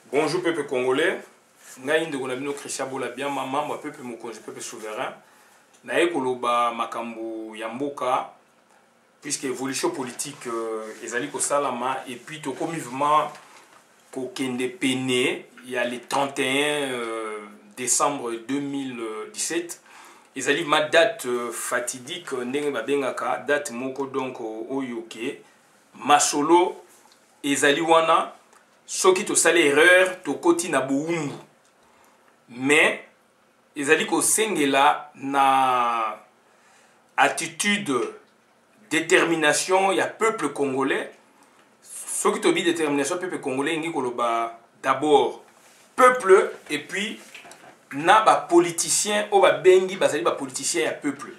Bonjour peuple congolais. Ngai ndeko na bino Christian Bola bien membre peuple mokonzi peuple souverain. Naye koloba makambo ya mboka puisque évolution politique ezali ko salama et puis to komi vraiment ko kende pené il y a le 31 décembre 2017. Ezali ma date fatidique ndenge babengaka date moko donc oyoke masolo ezali wana soki to sala erreur to koti na boumbu mais ezali ko sengela na attitude détermination ya peuple congolais soki to bi détermination peuple congolais ngi koloba d'abord peuple et puis na ba politicien o ba bengi bazali ba politicien ya peuple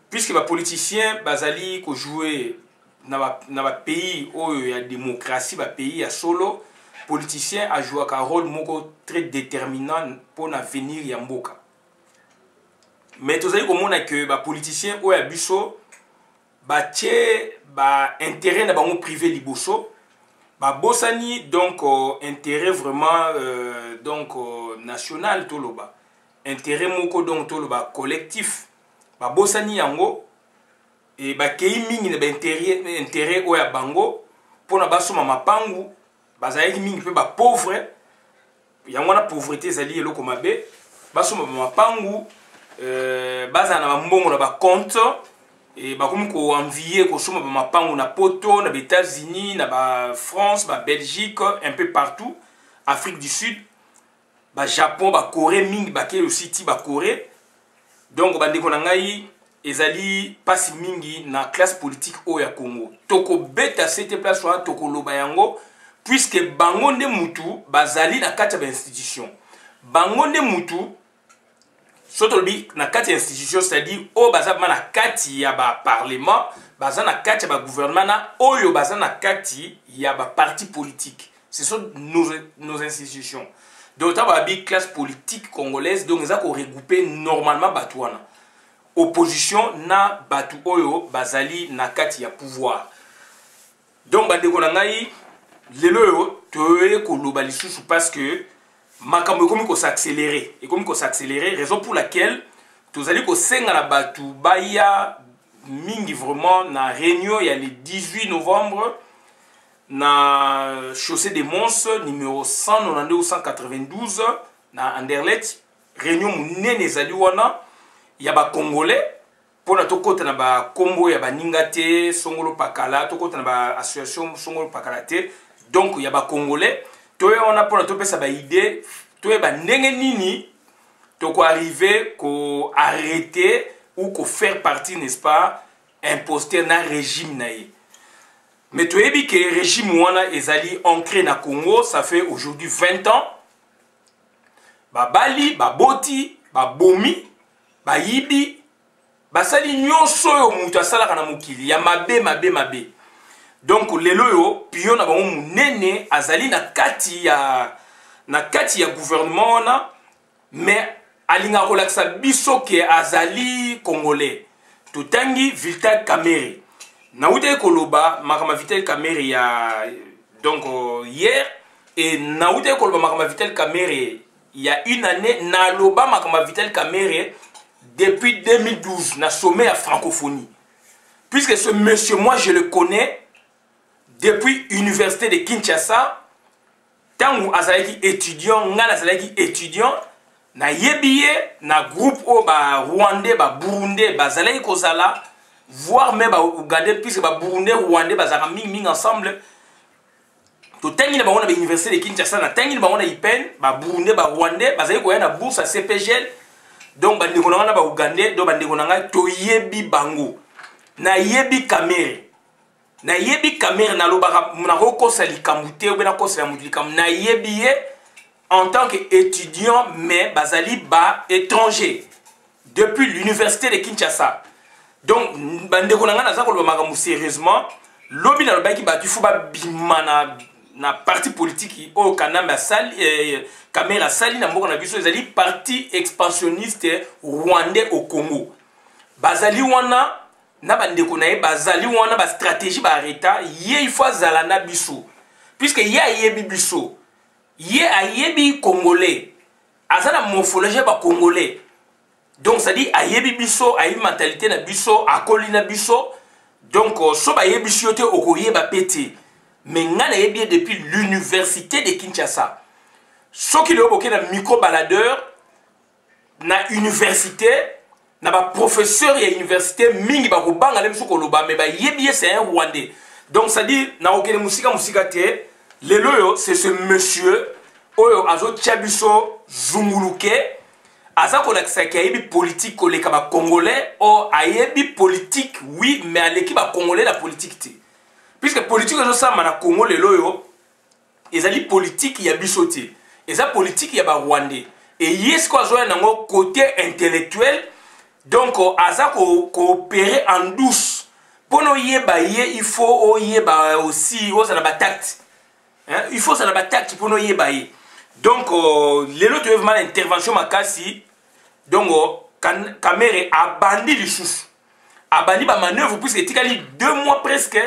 puisque ba politicien bazali ko jouer na ba pays oyo ya démocratie ba pays ya solo politicien a joué un rôle moko très déterminant pour l'avenir ya mboka mais tozali komona que ba politicien oyo ya biso ba tie ba intérêt na bango privé liboso ba bosani donc intérêt vraiment donc national toloba intérêt moko donc toloba collectif ba bosani yango et ba kei mingi na ba intérêt oya bango pona basoma mapangu bazali mingi pe ba pauvre yango na pauvreté ezali eloko mabe basoma mapangu baza na mbongo na ba compte et bakomi ko envier ko soma ba mapangu na poto na États-Unis na ba France ba Belgique un peu partout Afrique du Sud ba Japon ba Corée mingi ba ke aussi ti ba Corée donc bandeko na ngai ezali pasi mingi na classe politique o ya Congo toko beta cette place wa toko loba yango puisque bango nde mutu bazali na kati ya institution bango nde mutu soto lobi na kati ya institution c'est-à-dire o baza na kati ya ba parlement baza na kati ya ba gouvernement na oyo baza na kati ya ba parti politique ce sont nos institutions donc ta ba bi classe politique congolaise donc ça ko regrouper normalement batouana opposition na batu oyo bazali na kati ya pouvoir donc bandeko na ngai lelo yo toye koloba lisusu parce que makambo ekomi ko s'accélérer raison pour laquelle tozali ko senga na batu baya mingi vraiment na réunion ya le 18 novembre na chaussée des Mons numéro 192 ou 192 na Anderlecht réunion munene ezali wana ya ba congolais pona tokota na ba kombo ya ba ningate songolo pakala tokota na ba association songolo pakala te donc ya ba congolais toya on a pona topesa ba idée toya ba ndenge nini toko arriver ko arrêter ou ko faire partie n'est-ce pas imposter na régime naie mais toyebi que régime wana ezali ancré na Congo ça fait aujourd'hui 20 ans ba bali ba boti ba bomi ba yibi basali nyonso yo mutu asalaka na mokili ya mabe donc lelo yo pion na bango munene azali na kati ya gouvernement wana mais alinga kolakisa biso ke azali congolais totangi Vital Kamerhe na uta koloba makama Vital Kamerhe ya donc hier et na uta koloba makama Vital Kamerhe il y a une année na loba makama Vital Kamerhe depuis 2012 na sommet à francophonie puisque ce monsieur moi je le connais depuis l'université de Kinshasa tangu azalaki étudiant ngana azalaki étudiant na yebiye na groupe o ba rwandais ba burundais bazalaki kozala voire même ba ougandais puisque ba burundais rwandais bazaka mingi ensemble to tangi na bango na université de Kinshasa na tangi na bango na IPN ba burundais ba rwandais bazalaki koya na bourse à CPGL donc bandeko na ngana ba ougandais do bandeko na ngai to yebi bango na yebi Kamerhe na lobaka na kokosa likambu te ou na kosa mutu likambu na yebi en tant qu'étudiant mais bazali ba étranger depuis l'université de Kinshasa donc bandeko na ngana naza koloba makambo sérieusement lobi na lobaki batu fu ba bimana na parti politique au Kanamba sali Kamerhe sali na mboka na biso ezali parti expansionniste rwandais au Congo bazali wana na bandeko na ye bazali wana ba stratégie ba arrêta ye il faut zala na biso puisque ya yebi biso Yé ayebi congolais. Azana morphologie ba congolais. Donc ça dit ayebi biso, ayebi mentalité na biso, akoli na biso. Donc so ba yebi siote okoye ba pété. Mais ngana yebi depuis l'université de Kinshasa. So qui le boké na micro baladeur na université na ba professeur ya université mingi ba ko banga lem soko loba mais ba yebi c'est un Rwandais. Donc ça dit na okene musika te lelo c'est ce monsieur oyo azo tchabiso zunguluke aza kolakisa ki ayebi politique koleka ba congolais o ayebi politique oui mais aleki ba congolais la politique te puisque politique ezo sama na Congo lelo yo ezali politique ya biso te eza politique ya ba Rwandais et yes ko azo nango côté intellectuel donc aza coopérer en douce pono yeba ye il faut yeba aussi ça na ba tact hein il faut ça na ba tact pono yeba ye donc les autres mal intervention makasi donc Kamere a bandi les sous a bandi ba manœuvre puisque tikali 2 mois presque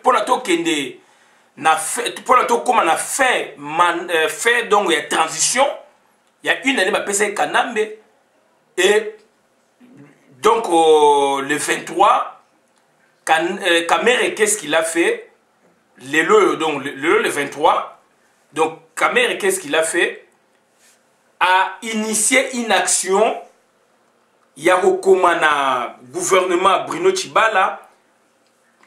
pour la to kende na fait pour la to comme on a fait fait donc il y a transition il y a une année ba pesa Kanambe et donc le 23 Kamere qu'est-ce qu'il a fait donc le 23 donc Kamere qu'est-ce qu'il a fait a initié une action Yarokomana gouvernement Bruno Tshibala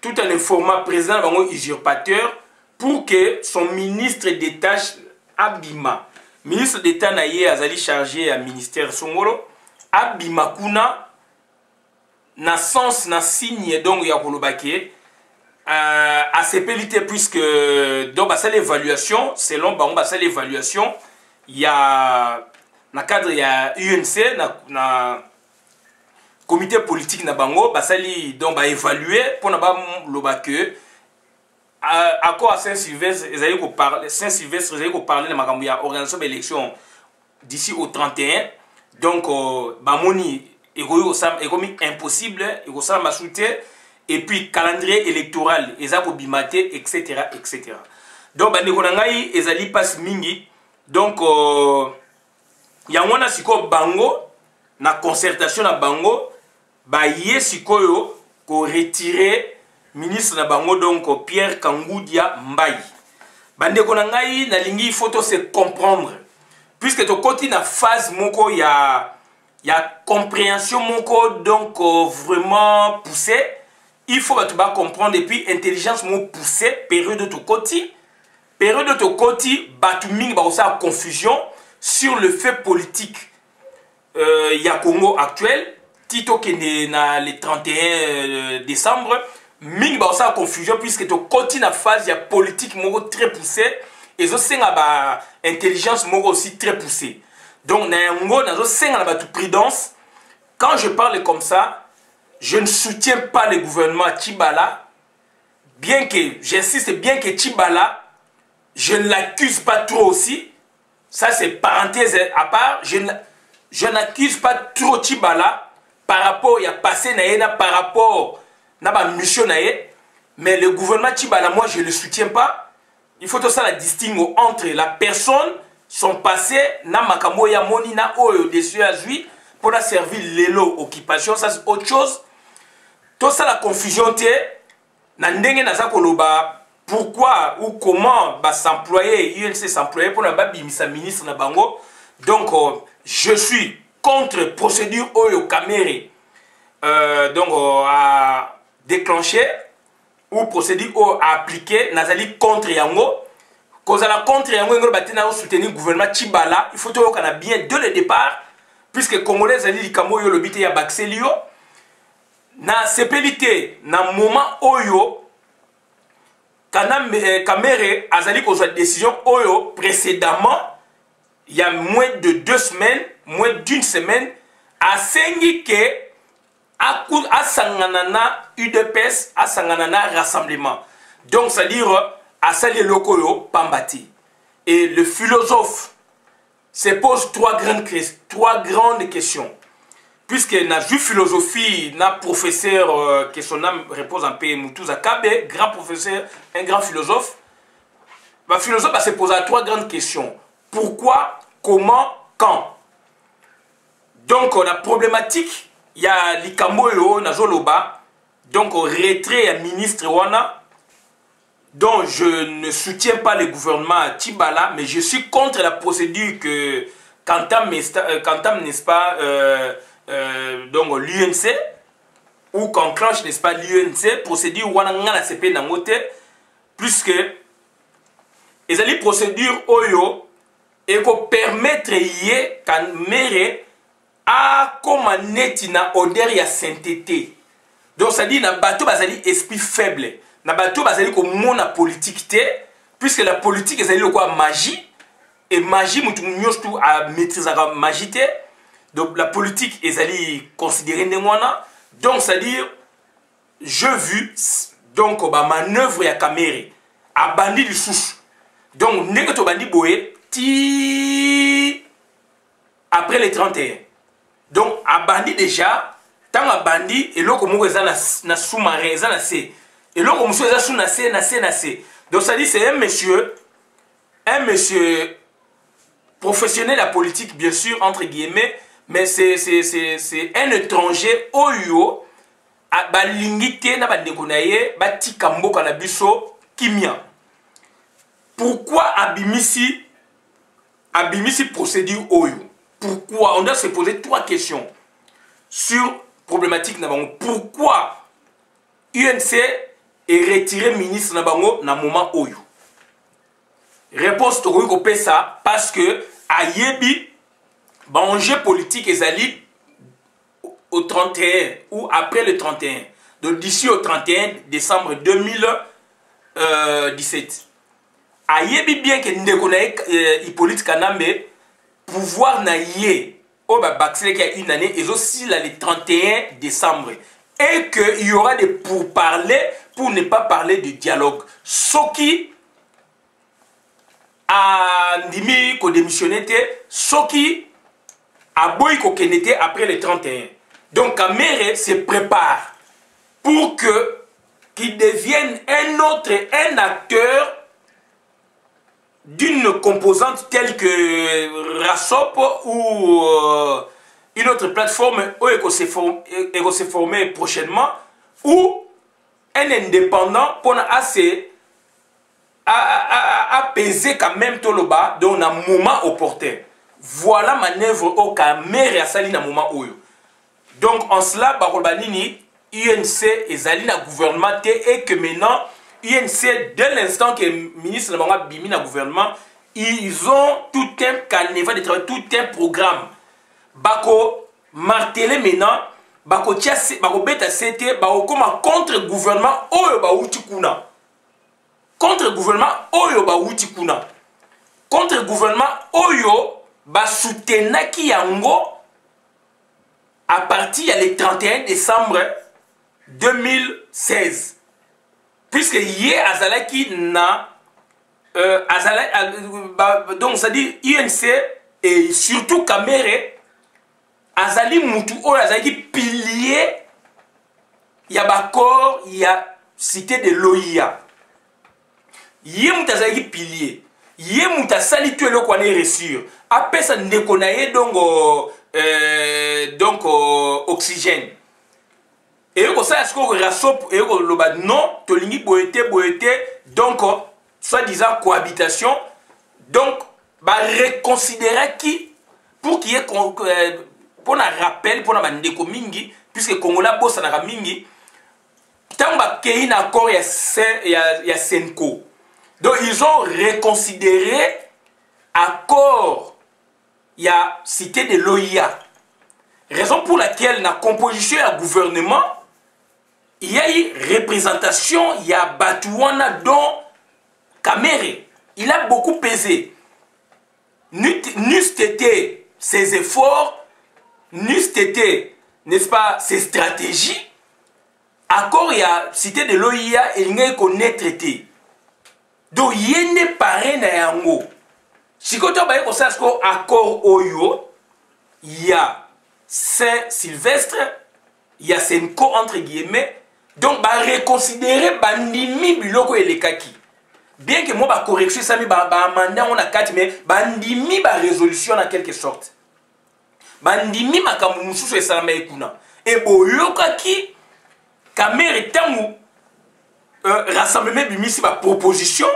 tout en informant président bango usurpateur pour que son ministre d'État Abima ministre d'État naye azali chargé à ministère Songolo Abima kuna na sens na signe donc ya kolobake à CPLT puisque donc bah, c'est l'évaluation selon bango bah, c'est l'évaluation il y a na cadre il y a UNC na comité politique na bango bah sali donc bah évaluer pour na ba lobake accord à Saint-Sylvestre ezali ko parler Saint-Sylvestre ezali ko parler na makambo ya organisation d'élection d'ici au 31 donc bah moni ekomi impossible ekosala masute et puis calendrier électoral eza ko bimate etc etc donc ba ndeko na ngai ezali passe mingi donc yangwana siko bango na concertation na bango ba ye sikoyo ko retirer ministre na bango donc Pierre Kangoudia Mbayi bandeko na ngai na lingi il faut to se comprendre puisque to koti na phase moko ya compréhension moko donc vraiment poussée il faut que tu vas comprendre et puis intelligence mo poussée période de to koti batu mingi ba osa confusion sur le fait politique ya Congo actuel Tito qui est na le 31 décembre mingi ba osa confusion puisque to koti na phase ya politique moko très poussée et zo senga ba intelligence moko aussi très poussée donc na yango nazo senga na batu prudence quand je parle comme ça je ne soutiens pas le gouvernement Tshibala bien que j'insiste bien que Tshibala je ne l'accuse pas trop aussi ça c'est parenthèse à part je n'accuse pas trop Tshibala par rapport à passé naena par rapport na ba mission nae mais le gouvernement Tshibala moi je le soutiens pas il faut tout ça la distinguer entre la personne son passé na makambo ya moni na oyo dessus azui pour la servir lelo occupation ça c'est autre chose tout ça la confusion te na ndenge naza koloba pourquoi ou comment ba s'employer UNC s'employer pour na ba bimisa ministre na bango donc je suis contre procédure oyo Kamere donc à déclencher ou procédure oyo à appliquer nazali contre yango cause à la contre yango ngolo batena au soutenir gouvernement Tshibala il faut to kana bien dès le départ puisque congolais zali likambo yo lobité ya Baxelio na CPLT na moment oyo Kamere azali kozwa décision oyo précédemment il y a moins de 2 semaines moins d'une semaine asengi ke asanganana UDPS asanganana rassemblement donc c'est à dire asali lokoyo pambati et le philosophe se pose 3 grandes questions puisque na ju philosophie na professeur que son âme repose en paix Moutouzа Kabe grand professeur un grand philosophe le philosophe va se poser à 3 grandes questions. Pourquoi, comment, quand? Donc, la problématique, il y a l'Ikambo Nazoloba, donc au retrait à ministre Wana, dont je ne soutiens pas le gouvernement à Tibala, mais je suis contre la procédure que qu'entame, n'est-ce pas, donc l'UNC, ou qu'enclenche, n'est-ce pas, l'UNC, procédure Wana Ngana CP Nangote, puisque les alliés procédure Oyo, et qu'on permettre yé qu'un maire a comme un netina odeur ya sainteté. Donc ça dit na bateau bazali esprit faible. Na bateau bazali ko mona politique té puisque la politique ezali le quoi magie et magie mutu nyos tout à maîtriser la magie té. Donc la politique ezali considéré ndemwana. Donc ça dit je vu donc ba manœuvre ya Kamere a bandi du souche. Donc ndenge to bandi boye ti après les 31. Donc a bandi déjà tant a bandi et l'autre mot na sous-marin eza na C et l'autre monsieur eza sous na C. Donc ça dit c'est un monsieur professionnel à la politique bien sûr entre guillemets, mais c'est un étranger oyo a balingité na bandeko na ye batika mboka na biso kimia. Pourquoi abimisi procédure oyo? Pourquoi? On doit se poser 3 questions sur problématique Nabango. Pourquoi UNC est retiré ministre Nabango na moment oyo? Réponse to ko ça parce que ayebi enjeu politique ezali au 31 ou après le 31. Donc d'ici au 31 décembre 2017. Ayebi bien que ndeko na Hippolyte Kanambe pouvoir na yé au baxile qui a une année et aussi là le 31 décembre et qu'il y aura des pourparlers pour ne pas parler de dialogue. Ce qui a ndimi ko démissionné ce qui a boy ko kenete après le 31. Donc Kamere se prépare pour que qu'il devienne un acteur d'une composante telle que Rasop ou une autre plateforme où elle se former prochainement, ou un indépendant pour apaiser quand même tout le bas dans un moment opportun. Voilà manœuvre au Kamere à Sali dans moment où. Donc en cela, Barobanini, UNC et Zali na gouvernement et que maintenant UNC, dès l'instant que le ministre de Bimi na gouvernement, ils ont tout un carnaval de travail, tout un programme. Bako martelé maintenant, bako tiase, bako beta c'était, bako comme un contre-gouvernement oyo ba utikuna. Contre-gouvernement oyo ba utikuna. Contre-gouvernement oyo ba soutenaki yango à partir du 31 décembre 2016. Puisque hier Azalaki na donc ça dit INC et surtout Kamere Azali Moutou o Azalaki pilier ya bakor ya cité de l'OIA. Hier Moutou Azalaki pilier. Hier Moutou sali tu le koné reçu. Après ça nekonaye donc oxygène. Et comme ça, est-ce qu'on rassope et le non, tolingi boete, donc soi-disant cohabitation, donc bah reconsidérer qui pour qu'il y ait pour un rappel pour un mandeko mingi puisque Congola bossa na mingi tant ba kei na accord ya Senko. Donc ils ont reconsidéré accord ya cité de l'OIA. Raison pour laquelle la composition du gouvernement il y a eu représentation, il y a Batouana dont Kamere. Il a beaucoup pesé. N'eût été ses efforts, n'eût été, n'est-ce pas, ses stratégies, accord il y a cité de l'OIA et il n'y a qu'on est traité. Donc il y a une parrain na yango. Si quand on va dire accord Oyo, il y a Saint-Sylvestre, il y a Senko entre guillemets. Donc, bah reconsidérer bandimi biloko et les kaki. bien que moi ba correction ça mi ba mandat on a 4 mais bandimi ba résolution en quelque sorte bandimi makambo mususu esalama ekuna et boyoka ki Camere tangu rassemblement bimisi ba proposition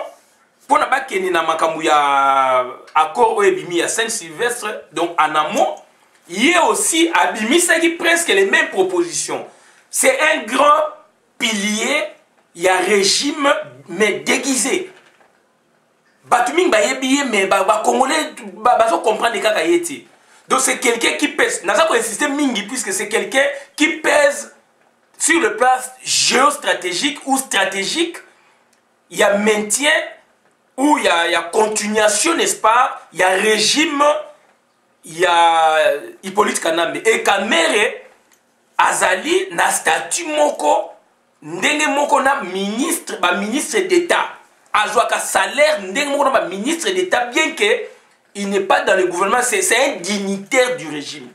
pour na ba keni na makambo ya accord oyo bimi ya Saint-Sylvestre donc en amont il y a aussi abimisa qui presque les mêmes propositions. C'est un grand pilier, il y a régime mais déguisé. Batuming ba yebiye mais ba congolais ba comprendre les kakayeti. Donc c'est quelqu'un qui pèse. N'a pas insisté mingi puisque c'est quelqu'un qui pèse sur le plan géostratégique ou stratégique. Il y a maintien ou il y a continuation, n'est-ce pas? Il y a régime, il y a Hippolyte Kanambe. Et Camere azali na statut moko ndenge moko na ministre d'État. Azwaka salaire ndenge moko na ministre d'État bien que il n'est pas dans le gouvernement, c'est un dignitaire du régime.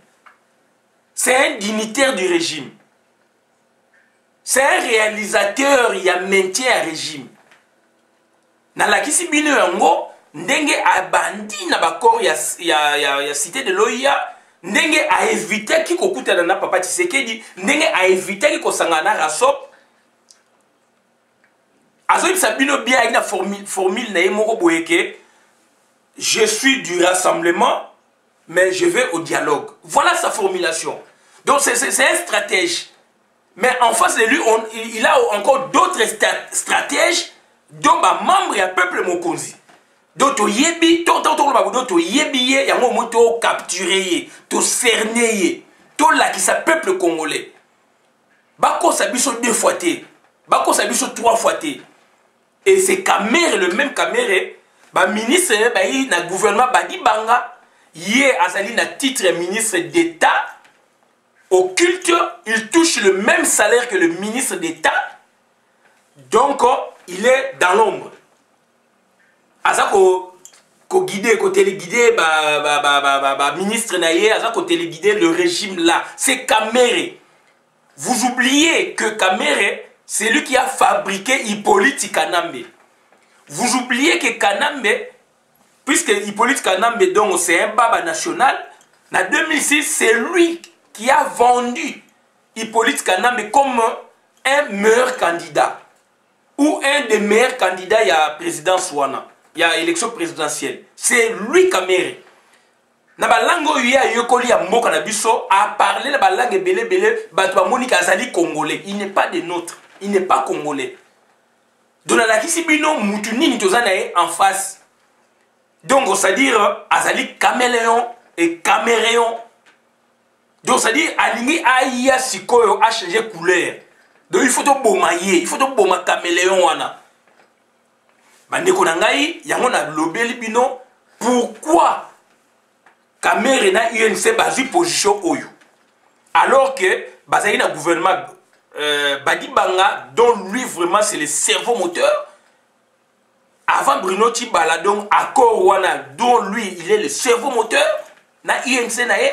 C'est un dignitaire du régime. C'est un réalisateur, il y a maintien à régime. Na la kisi bino yango ndenge abandi na bakor ya cité de l'OIA ndenge a éviter ki kokuta na papa Tshisekedi ndenge a éviter ki kosangana rasop azoyi sabino bien ina formule na yemoko boyeke je suis du rassemblement mais je vais au dialogue. Voilà sa formulation. Donc c'est un stratège. Mais en face de lui il a encore d'autres stratèges dont ba membre ya peuple mokonzi. Donc to yebi to yebi yango moto capturer to cerner to la qui sa peuple congolais. Bako sabiso 2 fois té, bako sabiso 3 fois té. Et c'est Camere, le même Camere, ba ministre ba yi na gouvernement ba di banga yé azali na titre ministre d'État occulte, il touche le même salaire que le ministre d'État. Donc il est dans l'ombre. Aza ko guider, ko téléguider ministre naïe, aza ko téléguider le régime là. C'est Camere. Vous oubliez que Camere, c'est lui qui a fabriqué Hippolyte Kanambe. Vous oubliez que Kanambe, puisque Hippolyte Kanambe donc c'est un baba national, en 2006 c'est lui qui a vendu Hippolyte Kanambe comme un meilleur candidat. Ou un des meilleurs candidats, il y a présidence Wana, il y a élection présidentielle. C'est lui Camere. Na balango yuya yokoli ya mboka na biso a parlé la balangue belé batwa Monica Azali congolais. Il n'est pas des nôtres, il n'est pas congolais. Donc la kisi bino mutu nini tozana en face. Donc c'est-à-dire Azali caméléon et caméréon. Donc c'est-à-dire alingi aya sikoyo a changé couleur. Donc il faut te bomayer, il faut te boma caméléon wana. Bandeko na ngai yango na lobeli bino pourquoi Camere na UNC bazi position oyo alors que bazali na gouvernement Badi Banga dont lui vraiment c'est le cerveau moteur avant Bruno Tshibala donc accord wana dont lui il est le cerveau moteur na UNC na ye.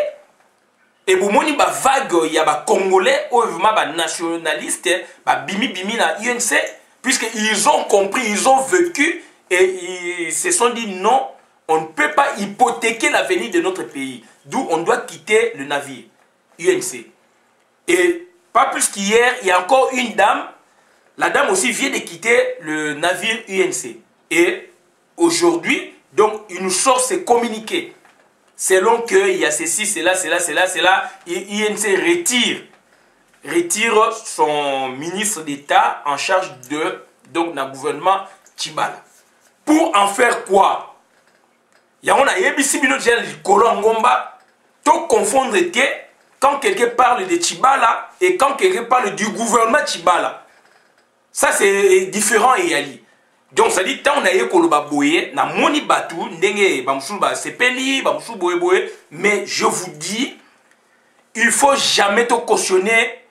Et bomoni ba vague ya ba congolais ou vraiment ba nationaliste ba bimi na UNC puisque ils ont compris, ils ont vécu et ils se sont dit non, on ne peut pas hypothéquer l'avenir de notre pays. D'où on doit quitter le navire UNC. Et pas plus qu'hier, il y a encore une dame, la dame aussi vient de quitter le navire UNC. Et aujourd'hui, donc il nous sort ces communiqués. Selon qu'il y a ceci, cela, et INC retire son ministre d'État en charge de donc le gouvernement Tshibala. Pour en faire quoi? Il y a un ABC Ngomba, to confondre que quand quelqu'un parle de Tshibala et quand quelqu'un parle du gouvernement Tshibala. Ça c'est différent et yali. Donc ça dit tant on a eu koloba boye na moni batu ndenge bamusu ba sepeli bamusu boye boye, mais je vous dis il faut jamais te cautionner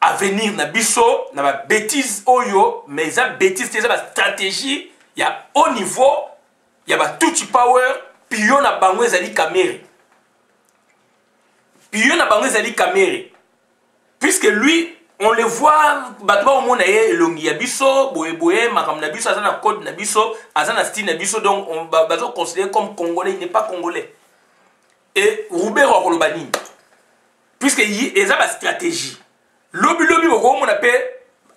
à venir na biso na ba bêtise oyo, mais ça bêtise c'est la stratégie, il y a haut niveau, il y a ba tout power pion na bango ezali Camere. Pion na bango ezali Camere. Puisque lui on les voit, bato au monde aye longi ya biso, boye makam na biso, azana code na biso, azana style na biso, donc on va considérer comme congolais, il n'est pas congolais. Et Roubaix Rokolobani, puisque il y a une stratégie. Lobby, on appelle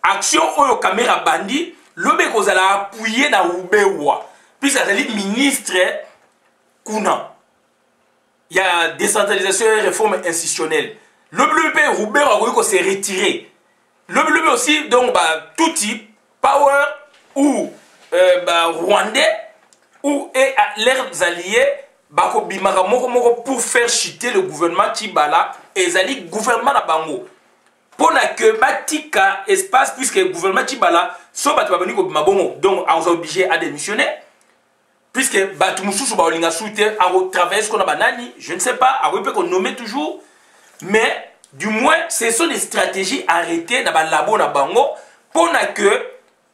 action au caméra bandi, lobby qu'on a appuyé dans Roubaix, puisque c'est le ministre Kuna. Il y a décentralisation et réforme institutionnelle. Lobby Roubaix s'est retiré. Lobby aussi, donc, tout type, power ou rwandais ou leurs alliés pour faire chuter le gouvernement Tibala et les gouvernement na bango. Pour que batika espace puisque le gouvernement Tibala soit donc on est obligé à démissionner. Puisque Batumusu Baolinga soutien à travailler ce qu'on a banani, je ne sais pas, à qu'on nomme toujours, mais du moins ce sont des stratégies arrêtées dans le labo na bango pour que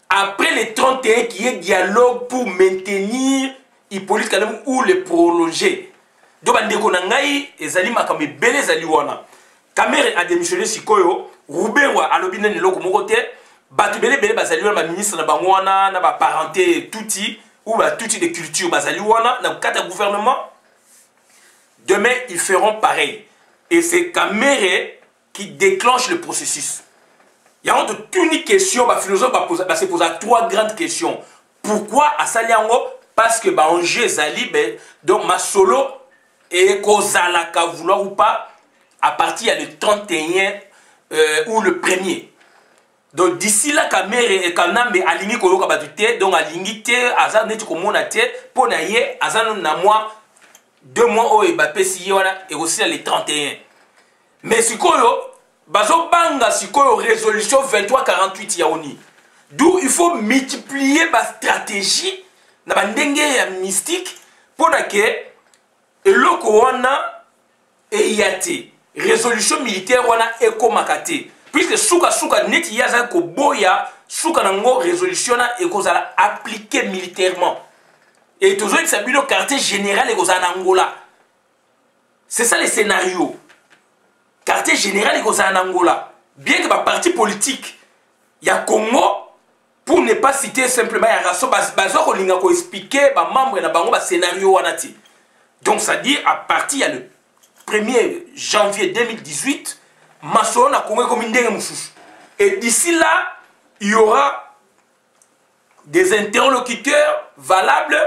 après les 31 qu'il y ait dialogue pour maintenir Hippolyte Kalem ou le prolonger. Donc bandeko na ngai ezali makambe bele ezali wana. Kamere a démissionné sikoyo, Roubaix alobi nene loko moko te, batu bele bazali wana ba ministre na bango wana na ba parenté touti ou ba touti de culture bazali wana na kata gouvernement. Demain ils feront pareil. Et c'est Kamere qui déclenche le processus. Il y a toute une question, le philosophe va se poser 3 grandes questions. Pourquoi à Saliango? Parce que Angers Zali, donc ma solo et Kozalaka vouloir ou pas, à partir du 31 ou le 1er. Donc d'ici là, Kamere et Kanambe aligné Koloka Batute, donc aligné Azan Netu Komonate, pour naïe Azan Namoa, 2 mois au Mbappé et aussi les 31. Mais si Koyo, Bazo Banga si Koyo résolution 2348 yaoni. D'où il faut multiplier ma stratégie na bandenge ya mystique pour que eloko wana eyate résolution militaire wana ekomakate puisque suka neti yaza ko boya suka nango résolution na ekozala appliquée militairement et toujours que ça bino quartier général ekozala Angola. C'est ça le scénario. Quartier général ekozala Angola. Bien que ma parti politique ya Congo, pour ne pas citer simplement Yaraso, Bazo Linga ko expliquer ba membre na bango ba scénario wanati. Donc ça dit à partir le 1er janvier 2018, Masolo na Congo comme ndenge mususu. Et d'ici là, il y aura des interlocuteurs valables.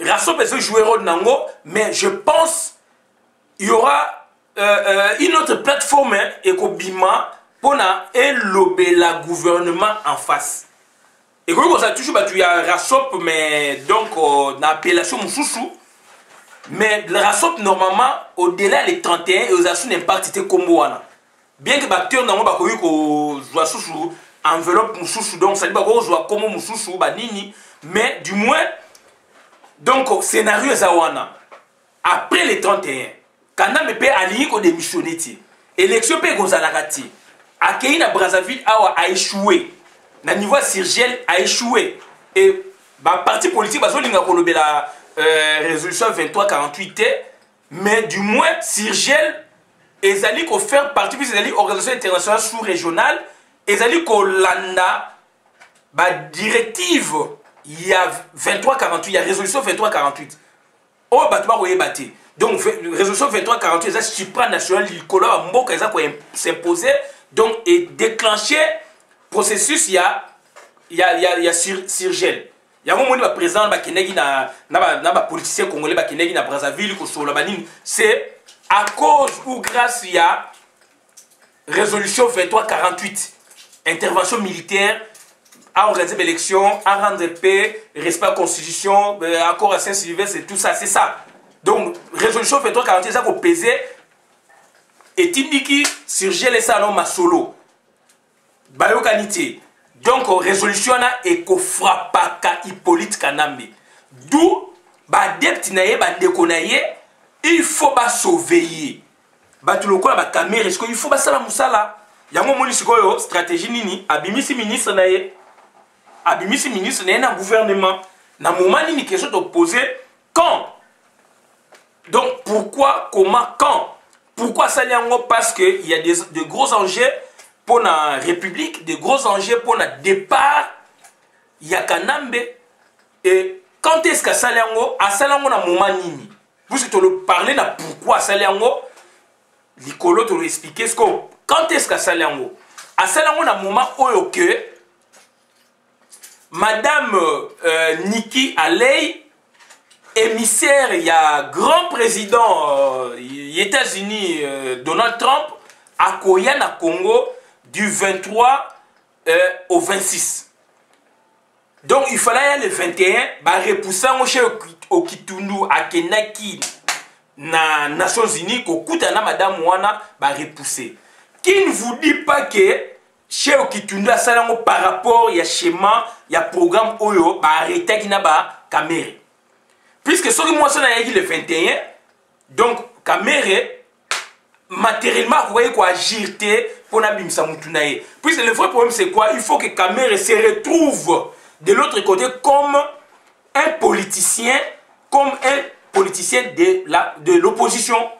Rasso peut jouer rôle nango, mais je pense il y aura une autre plateforme Ekobima pour élober le gouvernement en face. Et comme ça toujours il y a Rassop mais donc dans l'appellation Moussoussou. Mais le Rassop normalement au-delà des 31 et aux assuns n'impact c'était comme wana. Bien que l'acteur n'a pas connu qu'on joue sous enveloppe Moussoussou donc ça dit pas qu'on joue comme Moussoussou banini mais du moins donc scénario zawana après les 31 quand on peut aligner qu'on démissionne élection peut qu'on s'arrête. Akei na Brazzaville a échoué. Na niveau Sirgel a échoué. Et bah parti politique bazolinga kolobe la résolution 2348 mais du moins Sirgel ezali ko faire partie puis ezali organisation internationale sous-régionale ezali ko landa ba directive il y a 2348 il y a résolution 2348. Oh ba tuba koyebate. Donc résolution 2348 ezali supranational likolo ba mboka ezali ko s'imposer. Donc, et déclencher processus, il y a Sirgel. Il y a un moment où le président na politicien congolais qui na Brazzaville, c'est à cause ou grâce il y a résolution 2348, intervention militaire, à organiser l'élection, à rendre paix, respect à la constitution, accord à Saint-Sylvestre, c'est tout ça, c'est ça. Donc, résolution 2348, ça pour peser. Et Tindiki Sirgel et ça ma solo. Bayokanité. Donc résolution na eko frappaka Hippolyte Kanambe. D'où ba depti na ye ba ndeko na ye il faut ba surveiller. Ba tuloko ba caméra est-ce qu'il faut ba sala musala. Yango moni sikoyo stratégie nini abimisi ministre na ye. Abimisi ministre na ye na gouvernement. Na moment nini question de poser quand. Donc pourquoi comment quand Pourquoi Saliango? Parce qu'il y a de gros enjeux pour la République, de gros enjeux pour le départ. Il y a Kanambe. Et quand est-ce que Saliango? À Saliango, na moment nini? Puisque tu le parler de pourquoi Saliango, Nicolo te l'expliquer. Quand est-ce que Saliango? À Saliango, na moment où que Madame Nikki Haley, émissaire, il y a grand président des États-Unis, Donald Trump, à Koya na Congo du 23 au 26. Donc il fallait le 21, bah repousser au Kitundu à Kenaki na Nations Unies, au Koutana Madame Wana, bah repousser. Qui ne vous dit pas que chez Okitundu à Salango par rapport il y a schéma, il y a programme Oyo, bah arrêter qui n'a pas caméra. Puisque ce que moi ça n'a le 21, donc caméra matériellement vous voyez quoi agir pour n'abimsa mutunaye. Puisque le vrai problème c'est quoi? Il faut que caméra se retrouve de l'autre côté comme un politicien de l'opposition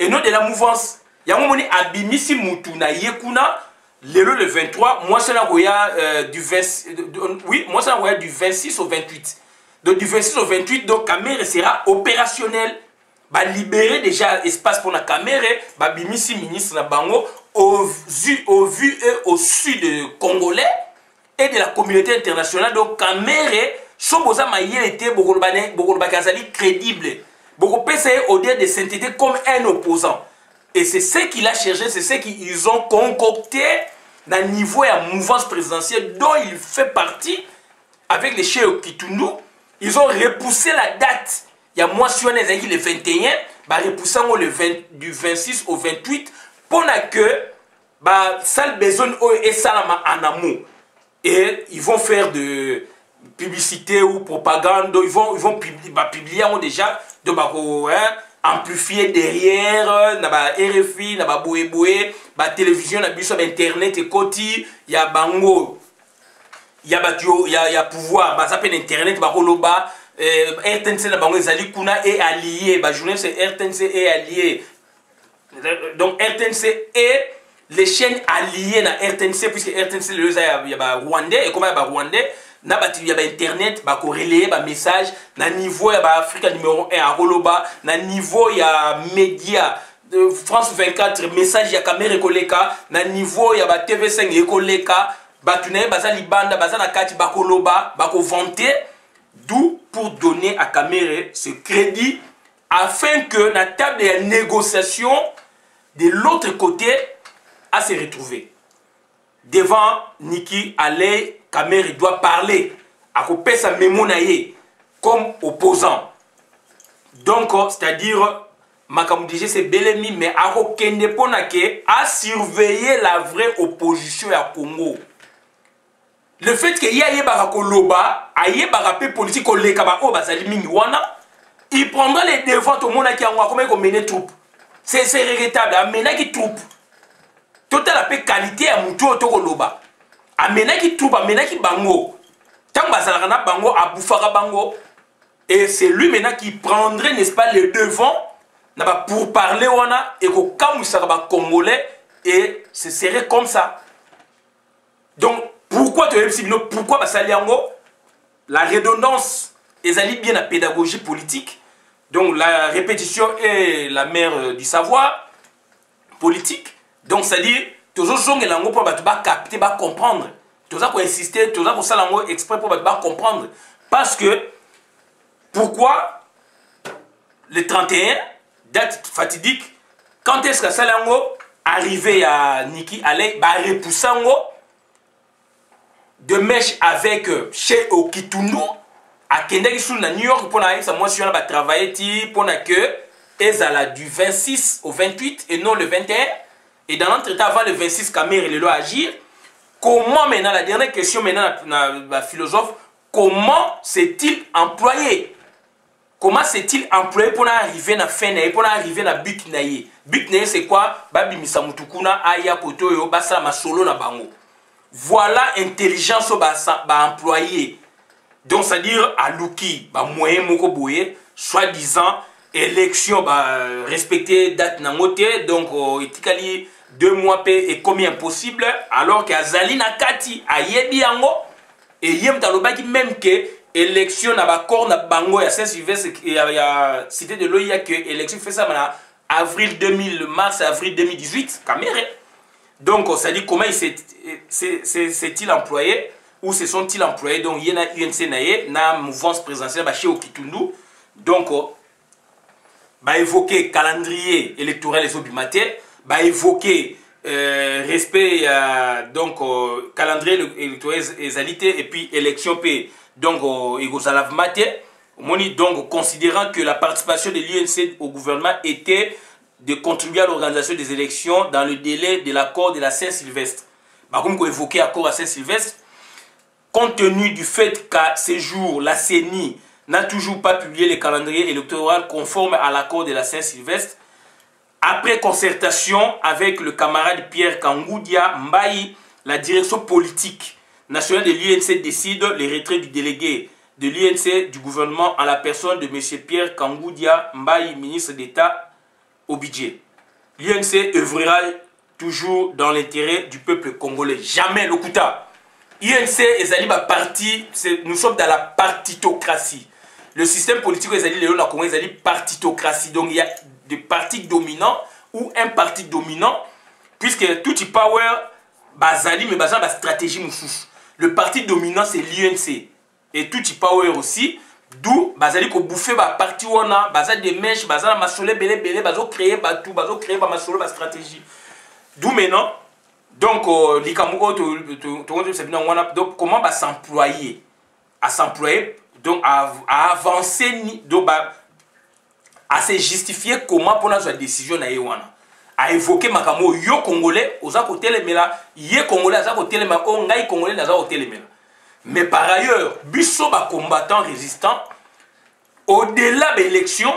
et non de la mouvance. Il y a un moment abimisi mutunaye kuna le 23, moi c'est la du 26 au 28. Donc du 26 au 28, donc caméra sera opérationnelle. Bah libérer déjà espace pour la caméra, bah bimisi ministre na bango au vu et au sud de Congolais et de la communauté internationale. Donc caméra soboza maïe était beaucoup crédible. Beaucoup PCE au lieu de s'intégrer comme un opposant. Et c'est ce qu'il a cherché, c'est ce qu'ils ont concocté dans le niveau de la mouvance présidentielle dont il fait partie avec les chefs Kitundu. Ils ont repoussé la date. Il y a mentionné le 21, bah repoussant du 26 au 28 pour que bah ça besoin et ça en amour. Et ils vont faire de publicité ou propagande, ils vont publier déjà de amplifier derrière na ba RFI na ba boé ba télévision na biso ba internet et koti ya bango ya batio ya pouvoir ba s'appelle internet ba koloba RTNC na bango ezali kuna et allié ba journaliste c'est RTNC et allié. Donc RTNC et les chaînes alliées na RTNC puisque RTNC le ya ba rwandais et comment ya ba rwandais na bati ya ba internet ba ko relayer ba message na niveau ya ba Africa numéro 1 à Koloba na niveau ya média de France 24 message ya caméra koleka na niveau ya ba TV5 ekoleka batunaye baza libanda baza na kati ba Koloba ba ko vanter, d'où pour donner à caméra ce crédit afin que la table de négociation de l'autre côté à se retrouver devant Nikki Haley. Caméra doit parler à couper sa mémoire comme opposant. Donc, c'est-à-dire, Makamudije c'est Belemi, mais à surveiller la vraie opposition à Congo. Le fait qu'il y ait un politique il prendra les devants au monde qui a mené troupe. C'est regrettable. Amener qui troupe. Total la qualité à Moutou Otokoloba. Amena qui troupe, amena qui bango. Tant bazalana bango, aboufara bango. Et c'est lui maintenant qui prendrait, n'est-ce pas, le devant pour parler wana et qu'au cas où ça va congolais et ce serait comme ça. Donc pourquoi pourquoi Basaliango? La redondance est bien la pédagogie politique. Donc la répétition est la mère du savoir politique. Donc c'est-à-dire toujours zonge lango pour capter, comprendre. Toujours pour insister, toujours pour ça lango exprès pour comprendre. Parce que pourquoi le 31, date fatidique, quand est-ce que ça lango arrivé à Nikki Haley, repoussant de mèche avec chez Okitundu à Kendaki na New York pour ça moi si on va travailler pour que ezala du 26 au 28 et non le 21. Et dans l'entretien avant le 26, Caméra il doit agir. Comment maintenant, la dernière question maintenant, la philosophe, comment s'est-il employé? Comment s'est-il employé pour arriver à la fin, pour arriver à but naïe? But naïe c'est quoi? Babi misamutukuna aya kotoyo basa masolo na bango. Voilà intelligence employé. Donc c'est-à-dire à Luki, moyen moko boye, soi-disant élection respecter date nangote donc etikali 2 mois et comme impossible alors que azali na kati ayebi yango et yem talobaki même que élection na bakor na bango ya Saint-Sylvestre ya cité de l'OIA que élection fait ça na mars avril 2018 Kamere. Donc ça dit comment s'est-il employé ou se sont-ils employés donc yena UNC naye na mouvance présidentielle chez Okitundu donc évoquer calendrier électoral les obimate évoquer respect donc calendrier électoral ezalité et puis élection p donc donc considérant que la participation de l'UNC au gouvernement était de contribuer à l'organisation des élections dans le délai de l'accord de la Saint-Sylvestre. Comme évoqué accord à Saint-Sylvestre, compte tenu du fait qu'à ces jours, la CENI n'a toujours pas publié le calendrier électoral conforme à l'accord de la Saint-Sylvestre, après concertation avec le camarade Pierre Kangoudia Mbaye, la direction politique nationale de l'UNC décide le retrait du délégué de l'UNC du gouvernement en la personne de M. Pierre Kangoudia Mbaye, ministre d'État au budget. L'UNC œuvrera toujours dans l'intérêt du peuple congolais. Jamais le Kouta. UNC est parti, nous sommes dans la partitocratie. Le système politique est partitocratie. Donc il y a des partis dominants ou un parti dominant, puisque tout power bazali mais bazali stratégie moussous. Le parti dominant c'est l'UNC et tout power aussi, d'où bazali ko bouffer ba parti wana bazali des mèches bazali masole belé belé bazo créer ba tout bazo créer ba masole ba stratégie. D'où maintenant donc donc comment va s'employer à s'employer donc à avancer donc à se justifier comment pour la décision na yewana à évoquer makamo yo congolais aux à côté les mela yé congolais à côté les mela on ngai congolais à côté les mela mais par ailleurs biso ba combattants résistants au-delà de l'élection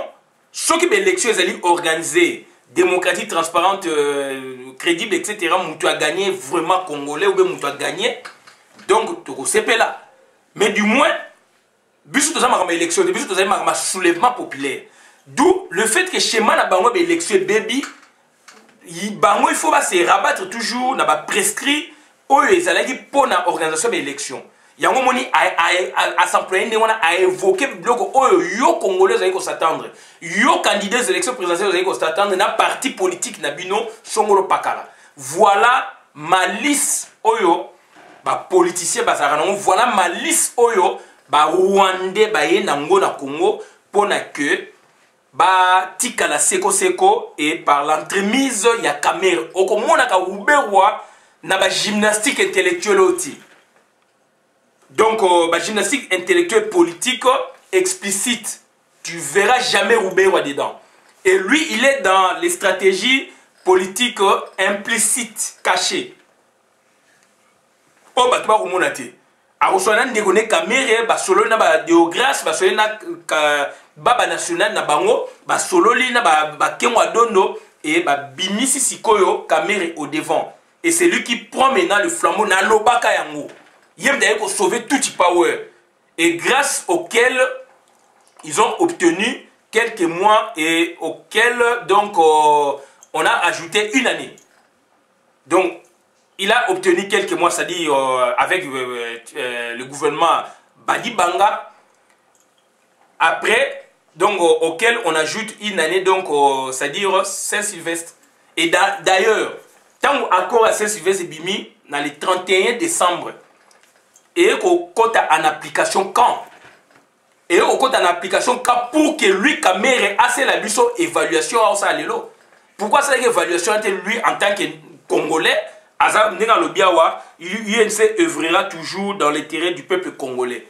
ceux qui l'élection est organisée démocratique transparente crédible etc moutou a gagné vraiment congolais ou bien moutou a gagné donc tu sais là mais du moins biso to za ma élection biso to za ma soulèvement populaire. D'où le fait que schéma na bango élection baby bango il faut se rabattre toujours na ba prescrit oyo ezalaki pour na organisation de l'élection. Yango moni à s'employer ndé wana a évoquer bloc oyo yo congolais zali ko s'attendre. Yo candidat aux élections présidentielles zali ko s'attendre na parti politique na bino songolo pakala. Voilà ma liste oyo ba politicien bazara non voilà ma liste oyo ba Rwandais ba ye nango na Congo pour na que ba tika la seko et par l'entremise ya Kamere okomona ka uberwa na ba gymnastique intellectuelle oti donc ba gymnastique intellectuelle politique explicite tu verras jamais uberwa dedans et lui il est dans les stratégies politiques implicites cachées oh ba tuba komona te a reçoit ndekone Kamere ba solo na ba Deograce ba solo na baba national na bango ba sololi na ba kengwa dondo et ba bimisi sikoyo Kamere au devant et c'est lui qui prend maintenant le flambeau na lobaka yango yem d'ailleurs pour sauver tout power et grâce auquel ils ont obtenu quelques mois et auquel donc on a ajouté une année donc il a obtenu quelques mois c'est-à-dire avec le gouvernement Badi Banga après donc auquel on ajoute une année donc c'est-à-dire Saint-Sylvestre et d'ailleurs tant accord à Saint-Sylvestre et Bimi dans le 31 décembre et qu'on compte en application quand et on compte en application quand pour que lui Kamere a la biso évaluation à ça lelo pourquoi c'est l'évaluation entre lui en tant que Congolais Azam Nenga Lobiawa UNC œuvrera toujours dans l'intérêt du peuple congolais.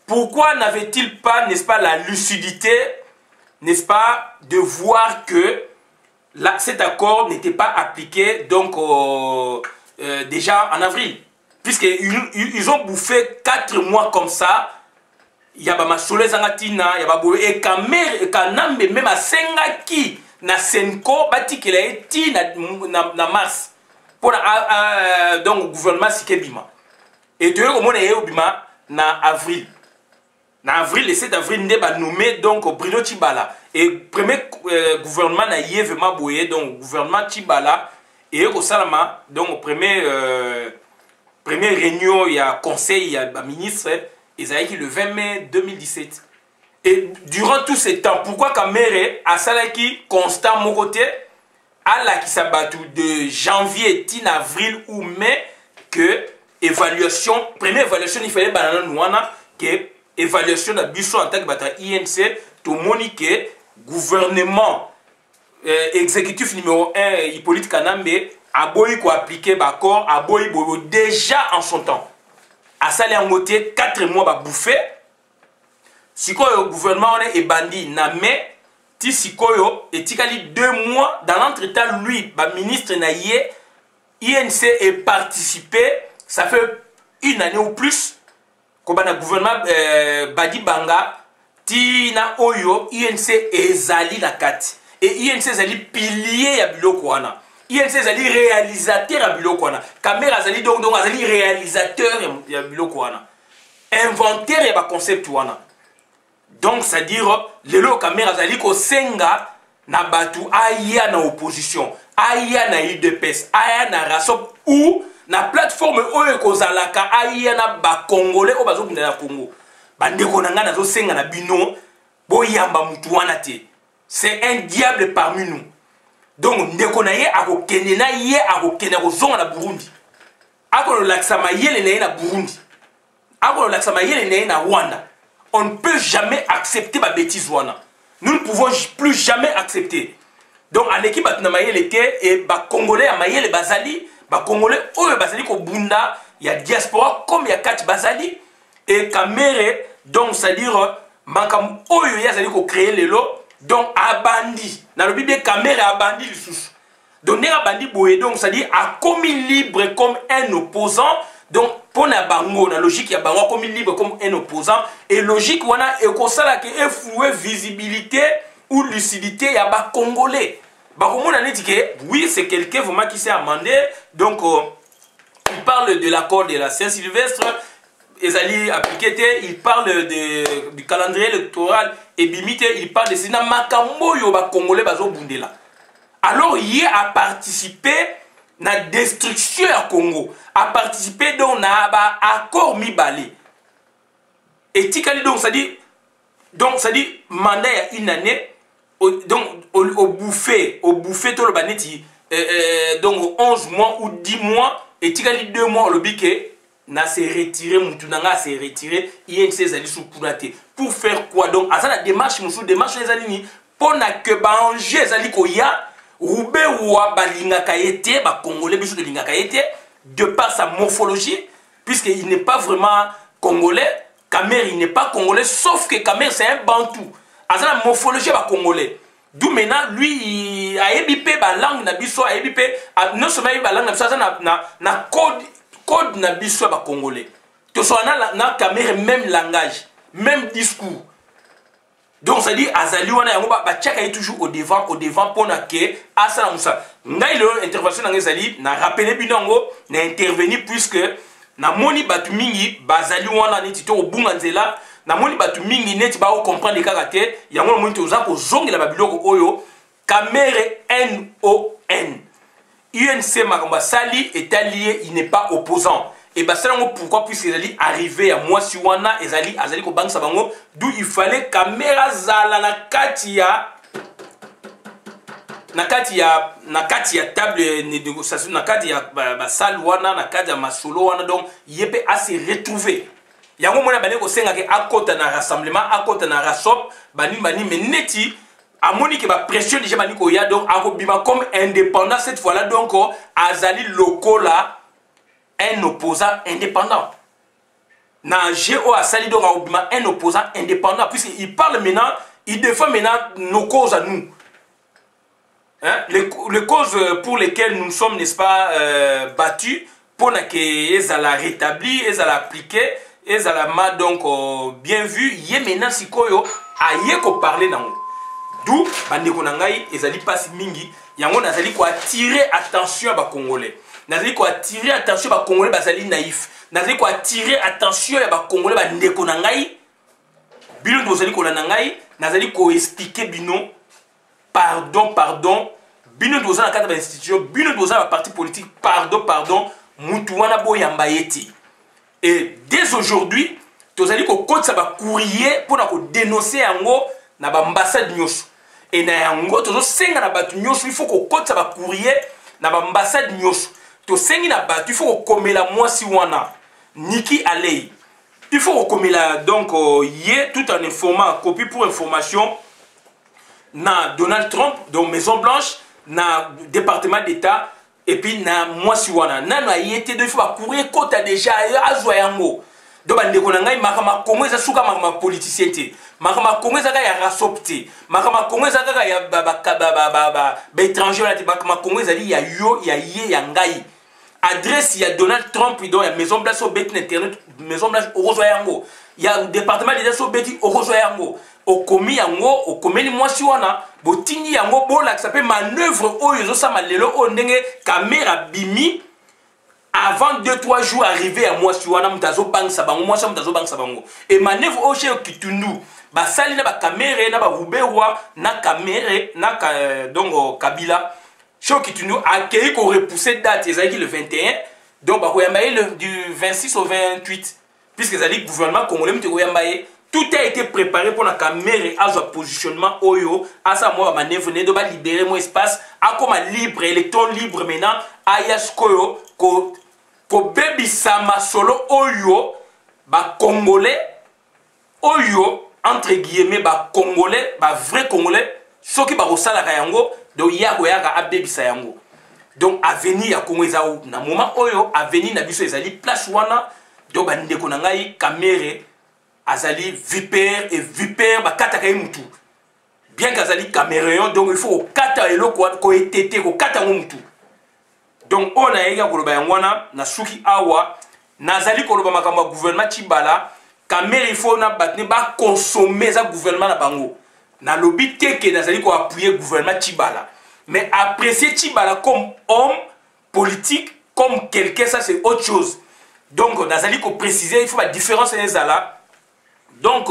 Pourquoi n'avait-il pas, n'est-ce pas, la lucidité, n'est-ce pas, de voir que cet accord n'était pas appliqué donc déjà en avril? Puisqu'ils ont bouffé 4 mois comme ça, il y a ma Solé Zangatina, il y a et Kamere, Kanambe, même à Sengaki, na Senko, bati qu'il a été na mars, pour donc gouvernement Sikebima. Et tu vois comment il y a na avril. na avril, le 7 avril, nde ba nommé donc Bruno Tshibala. Et premier gouvernement na yé vraiment boyé, donc gouvernement Tshibala, et au Salama, donc premier réunion, il y a conseil, il y a ministre, ils ont le 20 mai 2017. Et durant tout ce temps, pourquoi Kamere a salaki constant mon côté, à la qui s'abattu de janvier, avril ou mai, que évaluation, première évaluation, il fallait banana nouana, que évaluation de Bissot en tant que INC, tout le monde que gouvernement exécutif numéro 1, Hippolyte Kanambe, a boy ko appliquer l'accord, a boy déjà en son temps. A salé en moitié 4 mois ba bouffer. Si le gouvernement est bandit, na mais ti sikoyo et tikali 2 mois dans l'entretemps lui, ba ministre na yé, INC est participé, ça fait 1 année ou plus. Comme le gouvernement Badi Banga, Tina Oyo, INC ezali la kati. Et INC ezali pilier ya biloko wana. INC ezali réalisateur ya biloko wana. Kamera ezali donc ezali réalisateur ya biloko wana. Inventeur ya ba concept wana. Donc c'est-à-dire lelo kamera ezali ko senga na batu aya na opposition, aya na UDPS, aya na Rasop ou na plateforme oyo kozalaka aya na ba congolais o bazo kunda na Congo. Bandeko na nga nazo senga na bino boyamba mutu wana te. C'est un diable parmi nous. Donc ndeko na ye akokende na ye akokende kozonga na Burundi. Akolo lakisa mayele na ye na Burundi. Akolo lakisa mayele na ye na Rwanda. On ne peut jamais accepter ma bêtise wana. Nous ne pouvons plus jamais accepter. Donc en équipe na mayele était et ba congolais à mayele bazali, ba congolais oyo bazali ko bunda, il y a diaspora comme il y a 4 bazali et Kamere donc c'est-à-dire makam oyo yazali ko créer lelo donc abandi. Na le bible Kamere abandi lisusu. Donc n'est abandi boye donc c'est-à-dire a commis libre comme un opposant. Donc pour na bango na logique ya bango comme libre comme un opposant et logique wana e ko sala ke eflouer visibilité ou lucidité ya ba congolais. Ba komona neti ke oui, c'est quelqu'un vraiment qui s'est amendé. Donc il parle de l'accord de la Saint-Sylvestre, ezali appliqué, il parle du calendrier électoral et bimité, il parle de sina makambo yo ba congolais bazo bundela. Alors il a participé na destruction ya Congo, a participé donc na ba accord mibale. Et tikali donc ça dit mandat ya 1 année donc au bouffet tout le baneti donc 11 mois ou 10 mois et tikali 2 mois le biké na se retiré mutunanga se retiré INC zali sous kunate pour faire quoi donc à ça la démarche les alini pour na que ba enjeu zali ko ya Roubé ou Balinga Kayete, ba Congolais, biso de Linga Kayete, de par sa morphologie, puisqu'il n'est pas vraiment congolais, Kamer il n'est pas congolais, sauf que Kamer c'est un bantou. À la morphologie ba congolais. D'où maintenant lui il a ébipé ba langue na biso a ébipé non seulement ba langue na biso na code na biso ba congolais. To so na Kamer même langage, même discours. Donc ça dit azali wana yango ba tchaka est toujours au devant pour na ke asala musa ngai le intervention na ngezali na rappeler binango na intervenir puisque na moni batu mingi bazali wana neti to obunga nzela na moni batu mingi neti ba o comprendre kaka te yango moni to za ko zongela ba biloko oyo Kamere NON UNC makamba sali est allié, il n'est pas opposant. Et bah c'est pourquoi puisqu'ils allaient arriver à moi si wana azali ko bank sabango d'où il fallait caméra zala na katia table de négociation na katia ba salle wana na katia masolo wana donc yepé à se retrouver yango mona bane ko senga ke akota na rassemblement akota na rasop bani mais neti amoni ke ba pression déjà bani ko ya donc akobima comme indépendant cette fois là donc azali lokola un opposant indépendant. Na GO a sali donc un opposant indépendant puisqu'il parle maintenant, il défend maintenant nos causes à nous. Hein? Les causes pour lesquelles nous sommes, n'est-ce pas, battus, pour que la rétablir, elles la appliquer, elles la donc bien vu, yé maintenant si koyo a yé ko parler dans d'où bandeko nangai ezali passe mingi yango nazali ko attirer attention à ba congolais. Nazali ko attirer attention ba congolais bazali naïf. Nazali ko attirer attention ya ba congolais ba ndeko nangai bino tozali kolanda ngai nazali koexplike bino pardon bino tozala na kati ya bainstitution bino tozala baparti politique pardon mutu wana boyamba ye te. Et dès aujourd'hui tozali kokotisa bacourrier mpona kodénoncer yango na baambassade nyonso. Et na yango tozosenga na bato nyonso il faut kokotisa bacourrier na baambassade nyonso. Tosengi na bato il faut kokomela mwasi wana Niki Alei. Il faut kokomela donc ye tout en informant copie pour information na Donald Trump donc Maison Blanche na département d'État et puis na mwasi wana nano ayete do il faut courir kota déjà azwa yango do bande ko ngai makama kongo eza suka makama politicien te makama kongo eza ka ya rasopte makama kongo eza ka ya ba étranger la makama kongo eza li ya yo ya ye ya ngai adresse ya Donald Trump do ya Maison Blanche au bet internet Maison Blanche ozwa yango ya département d'État so beti ozwa yango okomi yango okomeli mwasi wana botindi yango bolakisa pe manœuvre oyo ezosama lelo oyo ndenge caméra bimi avant 2-3 jours arrivé à mwasi wana mutazo bangisa bango mwasi mutazo bangisa bango et manœuvre oyo chez Kitundu basali na ba caméra na ba Ruberwa na caméra na donc Kabila chez Kitundu accueilli ko repousser date ezaki le 21 donc ba koyambaye du 26 au 28 puisque ezali gouvernement congolais mute koyambaye. Tout a été préparé pour la caméra à son positionnement oyo à sa moi manœuvre ne doit libérer mon espace à comme libre électron libre maintenant à yaskoyo ko baby sama solo oyo ba congolais oyo entre guillemets ba congolais ba vrai congolais ceux qui ba rosala kayango do yako yaka abebisa yango donc avenir ya Congo ezao na moment oyo avenir na biso ezali place wana do ba ndeko na ngai caméra azali vipère et vipère bakata mutu bien qu'azali caméréon donc il faut kata eloko ko etete ko kata mutu donc on a ega koloba yangwana na suki awa nazali koloba makambo gouvernement Tshibala caméra il faut na batne ba consommer za gouvernement na bango na lobby teke nazali ko appuyer gouvernement Tshibala mais apprécier Tshibala comme homme politique comme quelqu'un ça c'est autre chose donc nazali ko préciser il faut la différence ezala. Donc,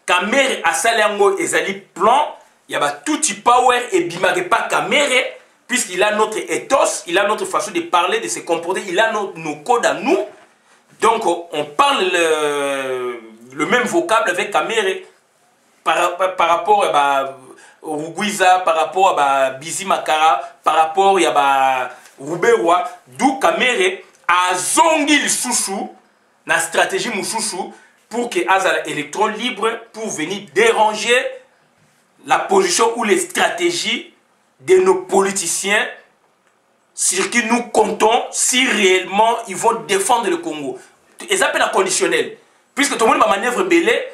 caméra à Salango ezali plan, il y a tout power et bimage pas caméra, puisqu'il a notre ethos, il a notre façon de parler, de se comporter, il a nos codes à nous. Donc, on parle le même vocable avec caméra par rapport à Rugwiza, par rapport à Bizi Makara, par rapport à Ruberwa, d'où caméra a zongi le soussou, la stratégie moussoussou, pour que Azala électron libre pour venir déranger la position ou les stratégies de nos politiciens sur qui nous comptons si réellement ils vont défendre le Congo. Et ça peut être conditionnel. Puisque tout le monde va manœuvre belé,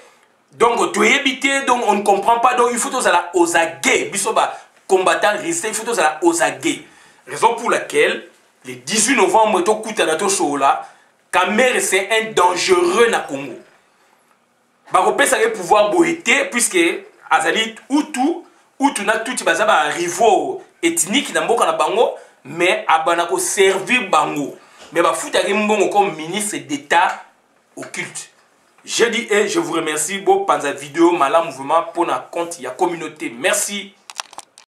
donc tu es évité, donc on ne comprend pas, donc il faut tous aller aux aguets. Bisoba combattant resté, il faut tous aller aux aguets. Raison pour laquelle le 18 novembre, tu coûtes à la Sola, Kamer c'est un dangereux na Congo. Bakopesa le pouvoir boité puisque azali Hutu na tout bazaba rivaux ethnique na mboka na bango mais abana ko servir bango mais ba futaki mbongo comme ministre d'État occulte. Je dis et je vous remercie pour panza vidéo mala mouvement pour na compte ya communauté. Merci.